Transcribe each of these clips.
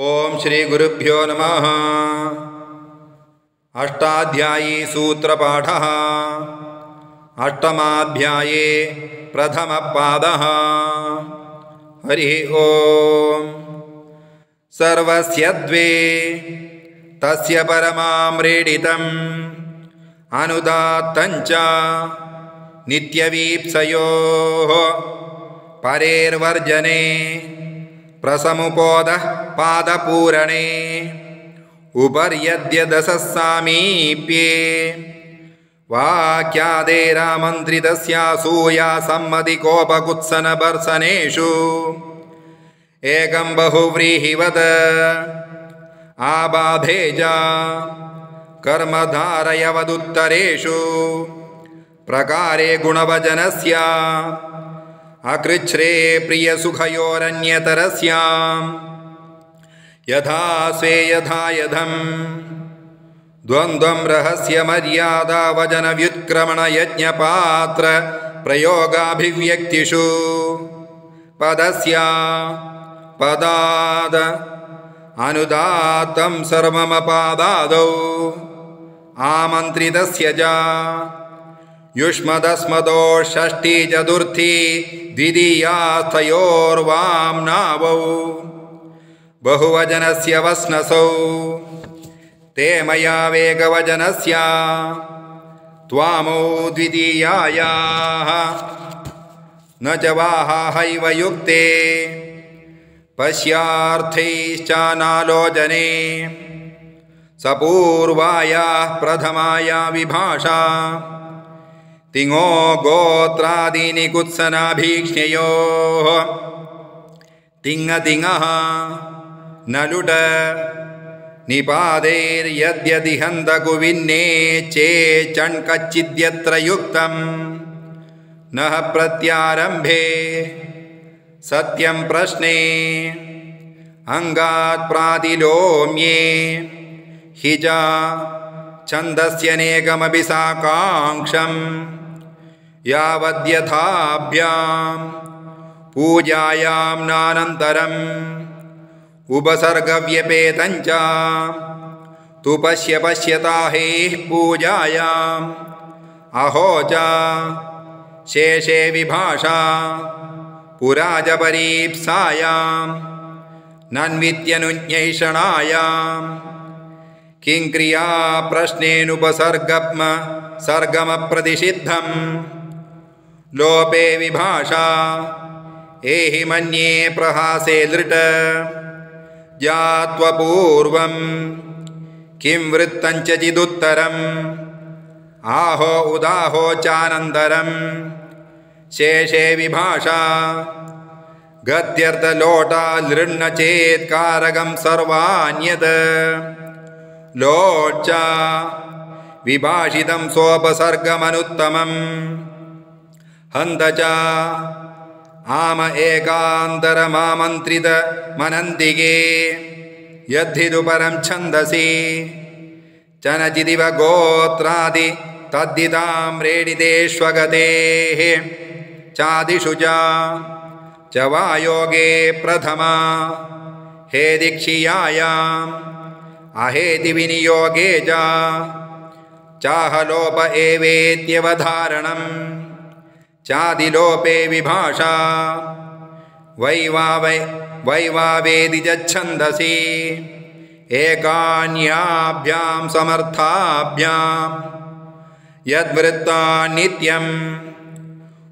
ओम श्री गुरुभ्यो नमः। अष्टाध्यायी सूत्रपाठः। अष्टमाध्याये प्रथमपादः। हरिः ओम। सर्वस्य द्वे तस्य परमाम्रेडितम् अनुदात्तञ्च नित्यवीप्सयोः परेर्वर्जने प्रसमुपोदः पादपूरणे उपर्यद्यदशः सामीप्ये वाक्यादेरामन्त्रितस्यासूया सम्मतिकोपकुत्सनभर्सनेषु एकं बहुव्रीहिवत् आबाधे च कर्मधारयवदुत्तरेषु प्रकारे गुणवचनस्य अकृच्छ्रे प्रियसुखयोरन्यतरस्यां यथा स्वे यथा यथं द्वन्द्वं रहस्यमर्यादा वचनव्युत्क्रमणयज्ञपात्र प्रयोगाभिव्यक्तिषु पदस्य पदाद् अनुदात्तं सर्वमपादादौ आमन्त्रितस्य च युष्मदस्मदो षष्ठी चतुर्थी द्वितीयास्थयोर्वाम्नावौ बहुवचनस्य वस्नसौ ते मया वेगवचनस्य त्वामौ द्वितीयायाः न च वाहाहैव युक्ते पश्यार्थैश्चानालोचने सपूर्वायाः प्रथमाया विभाषा तिङो गोत्रादीनि कुत्सनाभीक्ष्ण्योः तिङतिङः नलुट निपादैर्यद्यदिहन्तकुविन्ने चेच्चण्कच्चिद्यत्र युक्तं नः प्रत्यारम्भे सत्यं प्रश्ने अंगात् प्रातिलोम्ये हि च छन्दस्यनेकमपि साकाङ्क्षं यावद्यथाभ्यां पूजायां नानन्तरम् उपसर्गव्यपेतञ्च तु पश्यता हेः पूजायाम् अहो च शेषे विभाषा पुरा च परीप्सायां नन्वित्यनुज्ञैषणायां किङ्क्रिया प्रश्नेनुपसर्गमप्रतिषिद्धं लोपे विभाषा एहि मन्ये प्रहासे लृट जात्वपूर्वं किं वृत्तञ्च चिदुत्तरम् आहो उदाहो चानन्तरं शेषे विभाषा गत्यर्थलोटा लृण्ण चेत्कारकं सर्वान्यत् लोट् च विभाषितं सोपसर्गमनुत्तमं हन्त च आम एकान्तरमामन्त्रितमनन्तिके यद्धिदु परं छन्दसि चनचिदिव गोत्रादि तद्दितां रेडितेष्वगतेः चादिषु च वायोगे प्रथमा हेदिक्षियायाम् अहेति विनियोगे च चाहलोप एवेत्यवधारणं चादिलोपे विभाषा वैवावेदि च छन्दसि एकान्याभ्यां समर्थाभ्यां यद्वृत्तान्नित्यं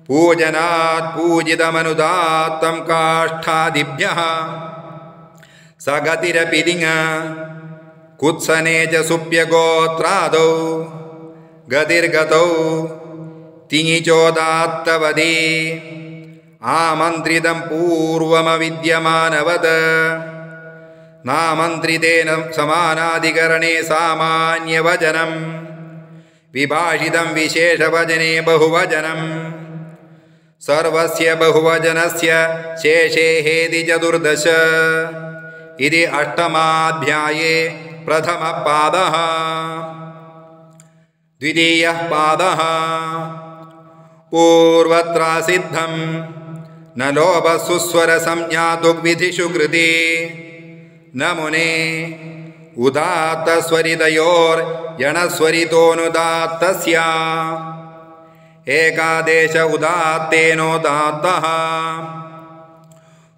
पूजनात् पूजितमनुदात्तं काष्ठादिभ्यः सगतिरपि दिङ कुत्सने च सुप्यगोत्रादौ गतिर्गतौ तिङिचोदात्तवदी आमन्त्रितं पूर्वमविद्यमानवत् नामन्त्रितेन समानाधिकरणे सामान्यवचनं विभाषितं विशेषवचने बहुवचनं सर्वस्य बहुवचनस्य शेषे हेति चतुर्दश इति अष्टमाध्याये प्रथमपादः। द्वितीयः पादः पूर्वत्रासिद्धं न लोभसुस्वरसंज्ञातुग्विधिषु कृते न मुने उदात्तस्वरितयोर्यणस्वरितोऽनुदात्तस्य एकादेश उदात्तेनोदात्तः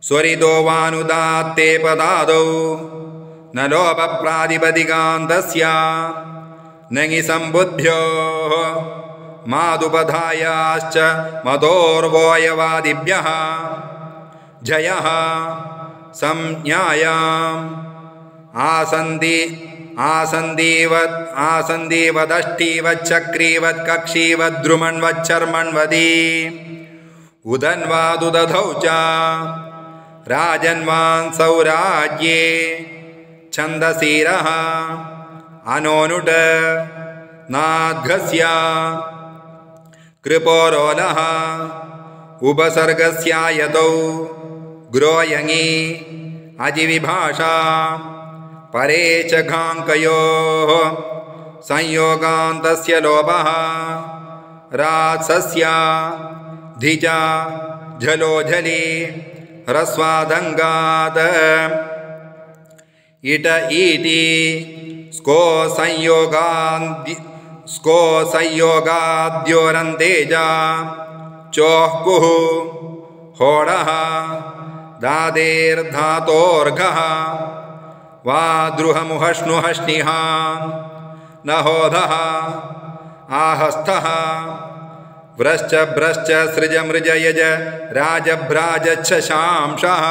स्वरितो वानुदात्ते पदादौ न लोपप्रातिपदिकान्तस्य न हि सम्बुद्भ्यो मादुपधायाश्च मतोर्वोयवादिभ्यः जयः संज्ञायाम् आसन्दीवदष्टीवच्चक्रीवत्कक्षीवद्द्रुमण्वच्चर्मण्वदी उदन्वादुदधौ च राजन्वान् सौराज्ये छन्दसीरः अनोनुट नाद्घस्य कृपोरोलः उपसर्गस्यायतौ ग्रोयङि अजिविभाषा परे च घाङ्कयोः संयोगान्तस्य लोपः रात्सस्य धिजा झलोझलि ह्रस्वादङ्गात् इट इति स्को संयोगाद्योरन्तेजा चोः कुः होडः दादेर्धातोर्घः वा द्रुहमुहष्णुहष्णिः न होधः आहस्थः व्रश्च भ्रश्च सृज मृज यज राजभ्राजच्छ शांशः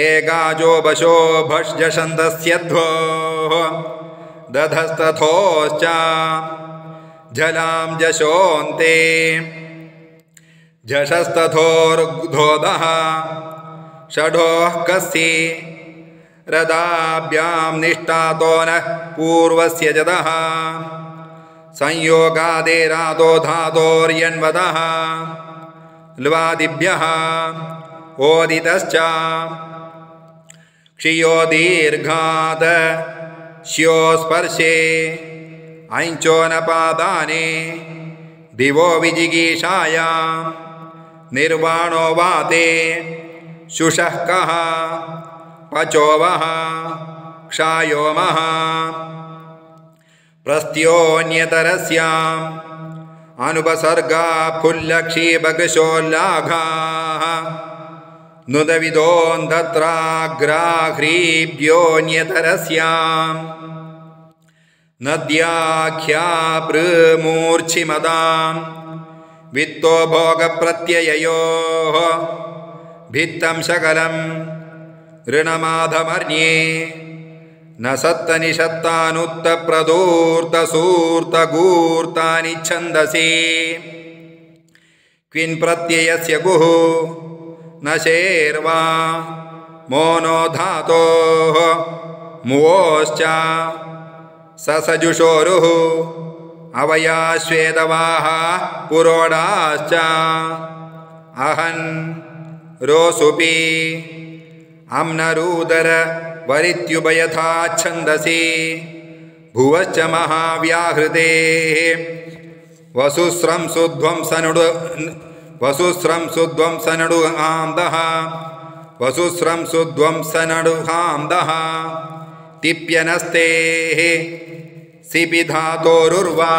एगाजो बशो भष्जषन्दस्यध्वोः दधस्तथोश्च झलां जशोन्ते झषस्तथोर्धोदः षडोः कस्य रदाभ्यां निष्ठातो नः पूर्वस्य जदः संयोगादेरादो धातोर्यन्वदः ल्वादिभ्यः ओदितश्च क्षियो दीर्घात् श्यो स्पर्शे ऐञ्चो नपादाने दिवो विजिगीषायां निर्वाणो वाते शुषः कः पचोवः क्षायोमः प्रस्त्योऽन्यतरस्याम् अनुपसर्गा फुल्लक्षीबगशोल्लाघाः नुदविदोऽन्तत्राग्राह्रीभ्योऽन्यतरस्याम् नद्याख्याप्रमूर्च्छिमदां वित्तो भोगप्रत्यययोः भित्तं शकलं ऋणमाधमर्ण्ये न सत्तनिषत्तानुत्तप्रदूर्तसूर्तगूर्तानि छन्दसि क्विन् प्रत्ययस्य गुः न शेर्वा मोनो धातोः मुवोश्च ससजुषोरुः अवयाश्वेतवाः पुरोडाश्च अहन् रोसुपि अम्नरूदर वरित्युभयथा छन्दसि भुवश्च महाव्याहृतेः वसुस्रं सुध्वंसनडुहान्दः तिप्यनस्तेः सिपि धातोरुर्वा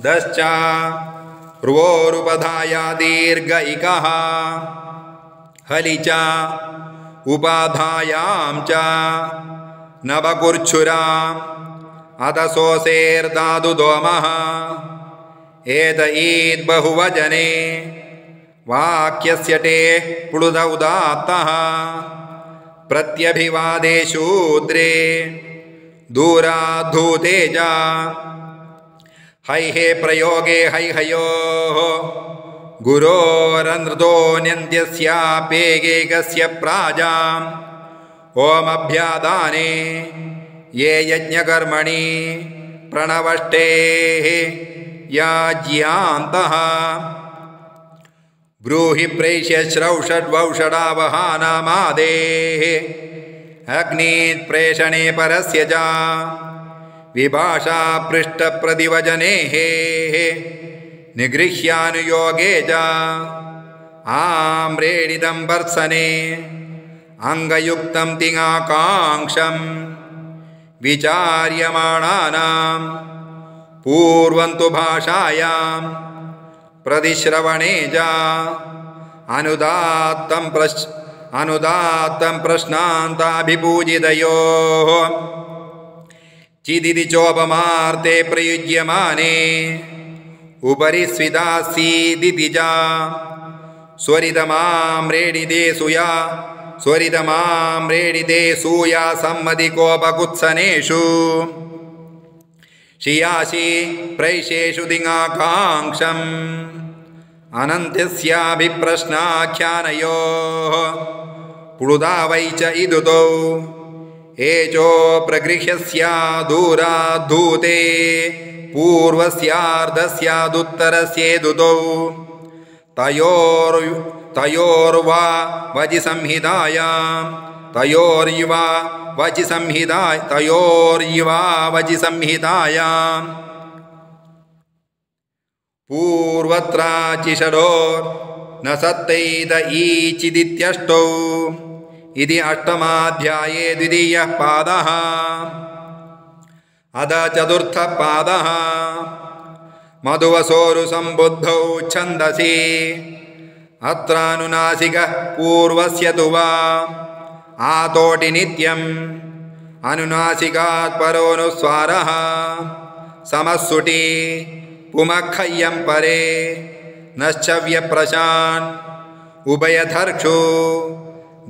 दश्च र्वोरुपधाया दीर्घ इकः हलि च उपाधायां च नवकुर्च्छुराम् अधसोसेर्दादुदोमः एत ईद् बहुवचने वाक्यस्य टेः पुळुद उदात्तः प्रत्यभिवादे शूद्रे दूराद्धूते च हैहे प्रयोगे हैहयोः गुरोरनृतोऽन्यन्त्यस्याप्येकैकस्य प्राजाम् ओमभ्यादाने ये यज्ञकर्मणि प्रणवष्टेः याज्यान्तः ब्रूहि प्रेष्य श्रौषड्वौषडावहानामादेः अग्नीत् प्रेषणे परस्य च विभाषा पृष्ठप्रतिवचनेः निगृह्यानुयोगे च आम्रेडिदं वर्त्सने अंगयुक्तं तिङाकाङ्क्षं विचार्यमाणानां पूर्वन्तु भाषायां प्रतिश्रवणे च अनुदात्तं प्रश्नान्ताभिपूजितयोः चिदिति चोपमार्ते प्रयुज्यमाने उपरि स्विदासीदिति च स्वरितमां रेडिते सूया सम्मतिकोपकुत्सनेषु शियासि प्रैषेषु तिङाकाङ्क्षम् अनन्त्यस्याभिप्रश्नाख्यानयोः पुरुदा वै च इदुतौ एचो प्रगृह्यस्या दूराद्धूते पूर्वस्यार्धस्यादुत्तरस्येदुतौ तयोर्वा वचि संहितायां पूर्वत्राचिषडोर् न सत्तैत ईचिदित्यष्टौ इति अष्टमाध्याये द्वितीयः पादः। अध चतुर्थः पादः मधुवसोरुसम्बुद्धौ छन्दसि अत्रानुनासिकः पूर्वस्य तु वा आतोटि नित्यम् अनुनासिकात् परोनुस्वारः समस्सुटि पुमखय्यं परे नश्चव्यप्रशान् उभयधर्क्षु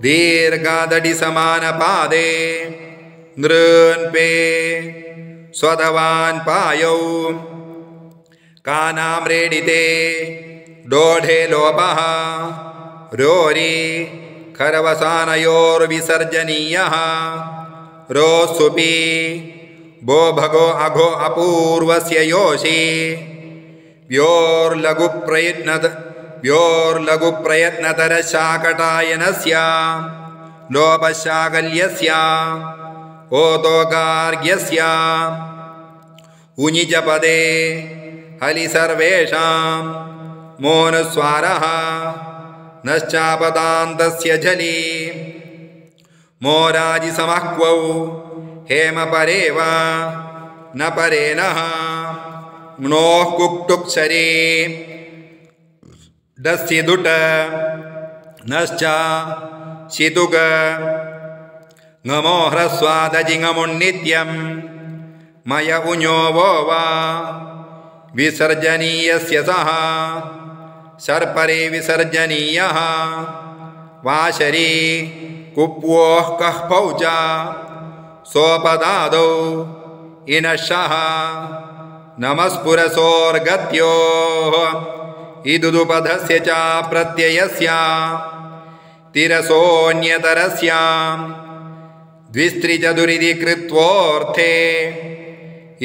दीर्घादडि समानपादे नृन्पे स्वधवान् पायौ कानां रेडिते डोढे लोपः रोरि खरवसानयोर्विसर्जनीयः रोस्सुपि भो भगो अघो अपूर्वस्य योषि व्योर्लघुप्रयत्नतरशाकटायनस्य लोपशाकल्यस्य ओतोगार्ग्यस्य उञिजपदे हलि सर्वेषां मोनुस्वारः नश्चापदान्तस्य झलि मोराजिसमह्वौ हेमपरेव न परेणः म्नोः कुक्तुक्षरे दस्यदुट नश्च शितुग ngamo ह्रस्वादजिङमुन्नित्यं मय उञो वो वा विसर्जनीयस्य सः सर्परे विसर्जनीयः वाशरी कुप्वोः कहपौ च सोपदादौ इनशः नमस्पुरसोर्गत्योः इदुदुपधस्य च प्रत्ययस्य तिरसोऽन्यतरस्य द्विस्त्रिचतुरिति कृत्वोऽर्थे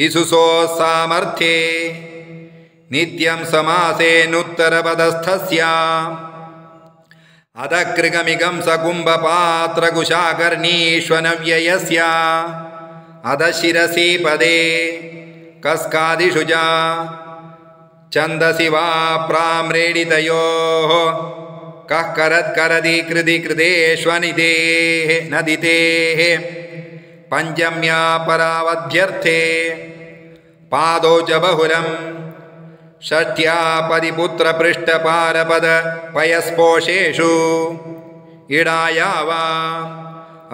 इसुसो सामर्थ्ये नित्यं समासेनुत्तरपदस्थस्य अधकृगमिगं सकुम्भपात्रकुशाकर्णीष्वनव्ययस्य अधशिरसि पदे कस्कादिषु च छन्दसि वा प्राम्रेडितयोः कः करत्करति कृति कृतेष्वनितेः नदितेः पञ्चम्या परावध्यर्थे पादौ च बहुलं षष्ठ्या पदिपुत्रपृष्ठपारपद पयस्पोषेषु इडाया वा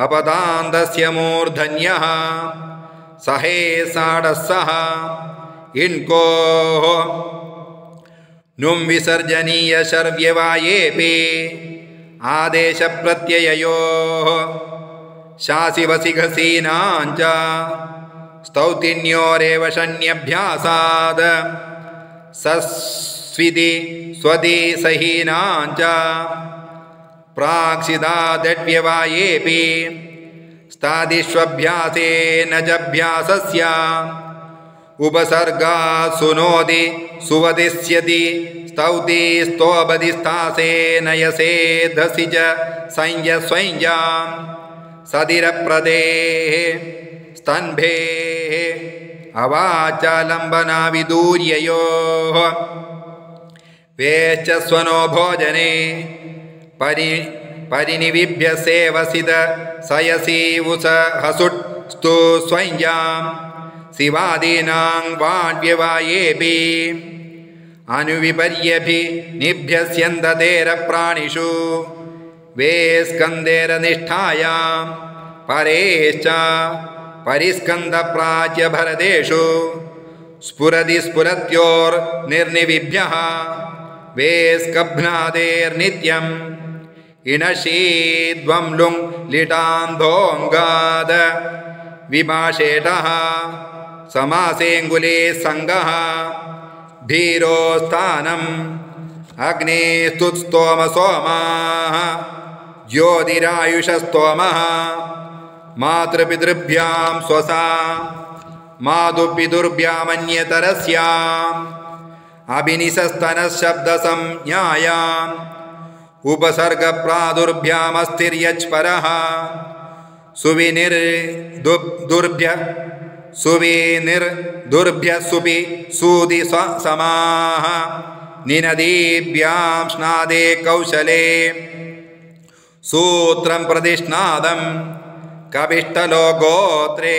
अपदान्तस्य मूर्धन्यः सहे साडस्सः इन्कोः नुं विसर्जनीय शर्व्यवायेऽपि आदेशप्रत्यययोः शासिवसिघसीनां च स्तौतिन्योरेव शन्यभ्यासाद् सस्विति स्वति सहीनां च प्राक्सिदादड्व्यवायेऽपि स्तादिष्वभ्यासेन च भ्यासस्य उपसर्गात् सुनोति सुवदिष्यति स्तौति स्तोबदिस्तासे नयसेधसि च संज्ञस्वैञ्जां सदिरप्रदेः स्तम्भेः अवाचालम्बना विदूर्ययोः वेश्च स्वनो भोजने परिनिविभ्य सेवसिद सयसी उस हसुट् स्तु स्वञ्जां शिवादीनां वाड्यवायेऽपि अनुविपर्यभि निभ्यस्यन्दतेर प्राणिषु वे स्कन्देरनिष्ठायां परेश्च परिस्कन्दप्राज्यभरतेषु स्फुरति स्फुरत्योर्निर्निविभ्यः वे स्कभ्नादेर्नित्यम् इणशीद्वं लुङ् लिटान्धोऽङ्गाद विभाषेटः समासेऽङ्गुले सङ्गः धीरोस्थानम् अग्नेस्तुत्स्तोमसोमाः ज्योतिरायुषस्तोमः मातृपितृभ्यां स्वसा मातुपितुर्भ्यामन्यतरस्याम् अभिनिशस्तनशब्दसंज्ञायाम् उपसर्गप्रादुर्भ्यामस्तिर्यच्परः सुविनिर्दुर्भ्य सुपि सूदि समाः निनदीभ्यां स्नादे कौशले सूत्रं प्रतिष्णादं कपिष्टलो गोत्रे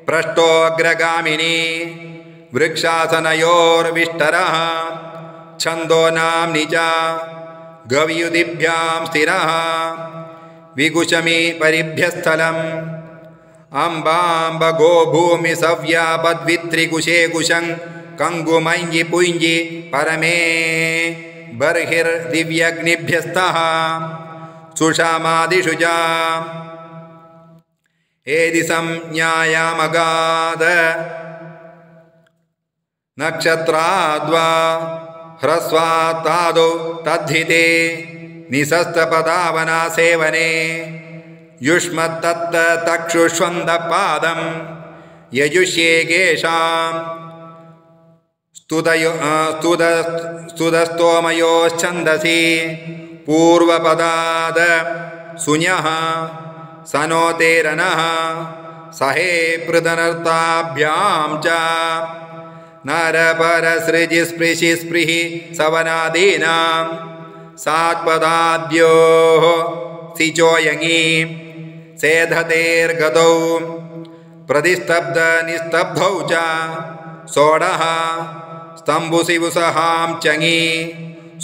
पृष्ठोऽग्रगामिनी वृक्षासनयोर्विष्टरः छन्दो नाम्नि च गव्युदिभ्यां स्थिरः विकुशमी परिभ्यस्थलम् अम्बाम्ब गोभूमि सव्यापद्वित्रिकुशे कुशं कंगुमञ्जि पुञ्जि परमे बर्हिर्दिव्यग्निभ्यस्तः सुषामादिषु च एदि संज्ञायामगाद नक्षत्राद्वा ह्रस्वात्तादौ तद्धिते निसस्तपदावना सेवने युष्मत्तत्तक्षुष्वन्दपादं यजुष्ये केषां स्तुतस्तोमयोश्छन्दसि पूर्वपदाद सुञः सनोतेरनः सहे पृदनर्ताभ्यां च नरपरसृजिस्पृशि स्पृहि सवनादीनां सात्पदाद्योः सिचोयङि सेधतेर्गतौ प्रतिस्तब्धनिस्तब्धौ च सोडः स्तम्भुसिवुसहां चङि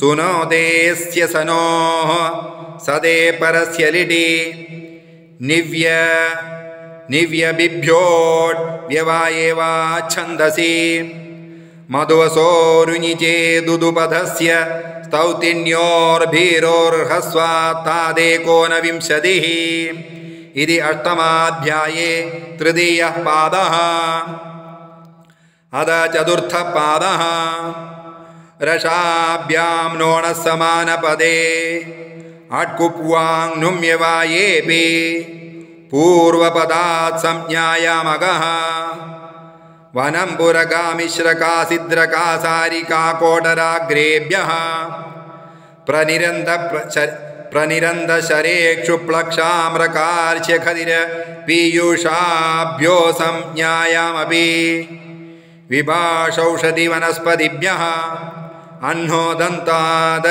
सुनोदेस्य सनोः सदे परस्य लिटि निव्यबिभ्योड्व्यवायेवा छन्दसि मधुवसोरुञिचे दुदुपधस्य स्तौतिन्योर्भीरोर्हस्वात्तादेकोनविंशतिः इति अष्टमाध्याये तृतीयः पादः अद चतुर्थपादः रसाभ्यां नोणः समानपदे अट्कुप्वाङ् नुम्यवायेऽपि पूर्वपदात् संज्ञायामगः वनम्बुरगामिश्रकासिद्रकासारिकाकोटराग्रेभ्यः प्रनिरन्दशरेक्षुप्लक्षाम्रकार्च्यखदिर पीयूषाभ्यो संज्ञायामपि विभाषौषधिवनस्पतिभ्यः अह्नोदन्ताद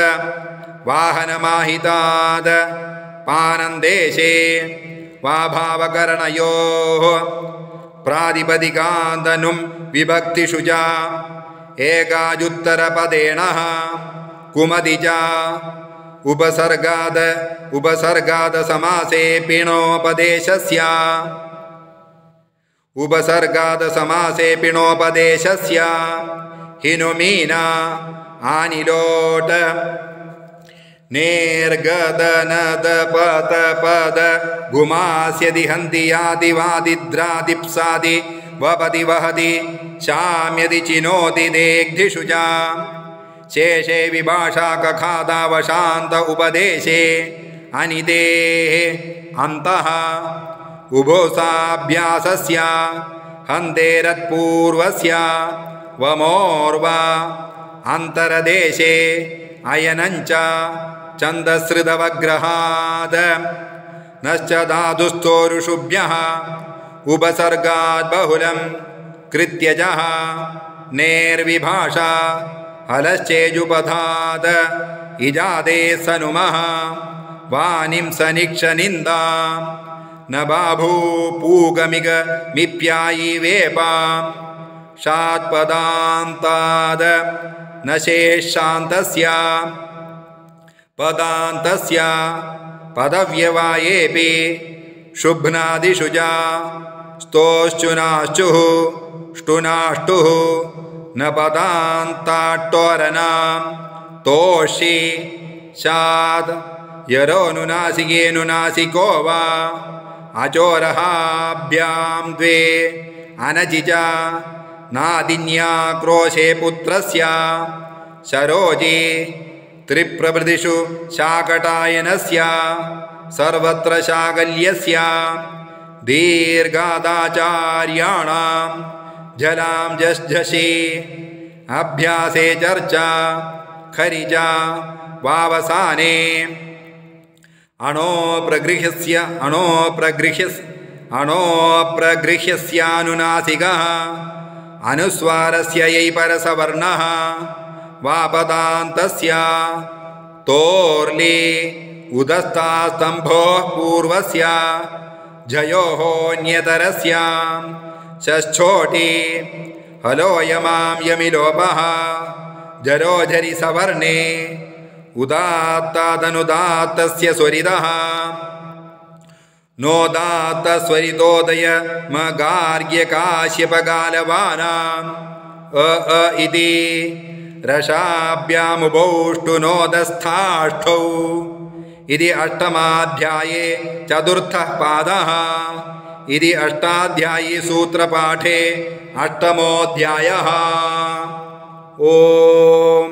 वाहनमाहिताद पानन्देशे वाभावकरणयोः प्रातिपदिकान्तनुं विभक्तिषु च एकाजुत्तरपदेणः कुमति च उपसर्गाद समासे पिणोपदेशस्य हिनुमीना आनिलोट नेर्गदनदपतपद गुमास्यति हन्ति याति वादिद्रादिप्सादि वपति वहति शाम्यति चिनोति देग्धिषु च शेषे विभाषा कखादावशान्त उपदेशे अनितेः अन्तः उभोसाभ्यासस्य हन्तेरत्पूर्वस्य वमोर्वा अन्तरदेशे अयनञ्च छन्दसृदवग्रहाद नश्च धातुस्थोरुषुभ्यः उपसर्गात् बहुलं कृत्यजः नेर्विभाषा हलश्चेजुपधाद इजादे सनुमः ವಾನಿಂ ಸನಿಕ್ಷನಿಂದ ನ ಬಾಭೂ ಪೂಗಮಿಗ ಮಿಪ್ಯಾಯಿ ವೇಪ ಶಾತ್ಪದಾಂತಾದ ನ ಶೇಷಾಂತಸ್ಯ ಪದಾಂತಸ್ಯ ಪದವ್ಯವಾಯೇಪಿ ಶುಭ್ನಾದಿಷುಜಾ ಸ್ತೋಶ್ಚುನಾಶ್ಚುಃ ಷ್ಟುನಾಷ್ಟುಃ ನ ಪದಾಂತಾಟ್ಟೋರನಾಂ ತೋಷಿ ಶಾದ್ ಯರೋನುನಾಸಿಕೇನುನಾಸಿಕೋ ವಾ ಅಚೋರಹಾಭ್ಯಾಂ ದ್ವೇ ಅನಜಿಜ ನಾದಿನ್ಯಾ ಕ್ರೋಶೆ ಪುತ್ರಸ್ಯ ಸರೋಜಿ ತ್ರಿಪ್ರಭೃತಿಷು ಶಾಕಟಾಯನಸ್ಯ ಸರ್ವತ್ರ ಶಾಕಲ್ಯಸ್ಯ ದೀರ್ಘಾದಾಚಾರ್ಯಾಣಾಂ ಜಲಾಂ ಜಶ್ಜಸಿ ಅಭ್ಯಾಸೇ ಚರ್ಚಾ ಖರಿಜ ವಾವಸಾನೆ ಅಣೋಪ್ರಗೃಹ್ಯಸ್ಯಾನುನಾಸಿಕಃ ಅನುಸ್ವಾರಸ್ಯ ಯೈಪರಸವರ್ಣಃ ವಾಪದಾಂತಸ್ಯ ತೋರ್ಲಿ ಉದಸ್ತಾಸ್ತಂಭೋಃ ಪೂರ್ವಸ್ಯ ಝಯೋಃ ನ್ಯತರಸ್ಯ ಷಷ್ಠೋಟಿ ಹಲೋಯಮಾಂ ಯಮಿಲೋಪಃ ಜರೋಜರಿ ಸವರ್ಣೆ ಉದಾತ್ತಾದನುದಾತ್ತಸ್ಯ ಸ್ವರಿದಃ ನೋದಾತ್ತ ಸ್ವರಿತೋದಯ ಮಗಾರ್ಗ್ಯ ಕಾಶ್ಯಪಗಾಲವಾನಾಂ ಅ ಇತಿ ರಷಾಭ್ಯಾಮುಭೌಷ್ಟು ನೋದಸ್ಥಾಷ್ಠೌ इति अष्टमाध्याये चतुर्थः पादः इति अष्टाध्यायी सूत्रपाठे अष्टमोऽध्यायः। ओम।